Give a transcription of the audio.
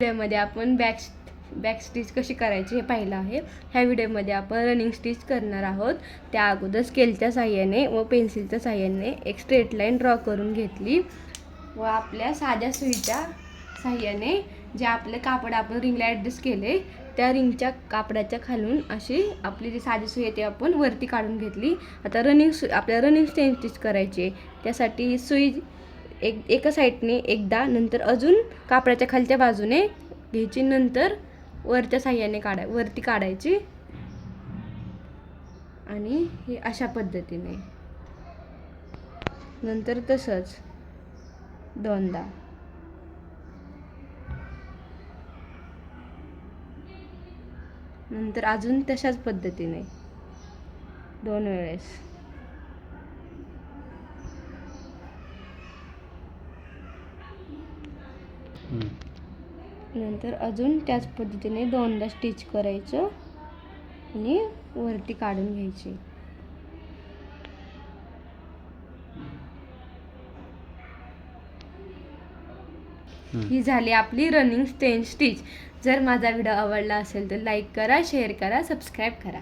व्हिडिओमध्ये आपण back stitch कशी करायची हे पाहिलं आहे. ह्या व्हिडिओमध्ये आपण रनिंग स्टिच करणार आहोत. त्या अगोदर स्केलच्या साह्याने व पेन्सिलच्या साह्याने एक स्ट्रेट लाईन ड्रॉ करून घेतली व आपल्या साध्या सुईच्या साह्याने जे आपले कापड आपण रिंगला ॲडजस्ट केले त्या रिंगच्या कापडाच्या खालून अशी आपली जी साधी सुई आहे ती आपण वरती काढून घेतली. आता आपल्याला रनिंग स्टिच करायची आहे. त्यासाठी ही सुई एका साईडने एकदा, नंतर अजून कापडाच्या खालच्या बाजूने घ्यायची, नंतर वरच्या साह्याने वरती काढायची आणि हे अशा पद्धतीने, नंतर तसंच दोनदा, नंतर अजून तशाच पद्धतीने 2 वेळेस, नंतर अजून त्याच पद्धतीने 2दा स्टिच करायचं आणि वरती काढून घ्यायची. ही झाली आपली रनिंग स्टिच. जर माझा व्हिडिओ आवडला असेल तर लाईक करा, शेअर करा, सबस्क्राईब करा.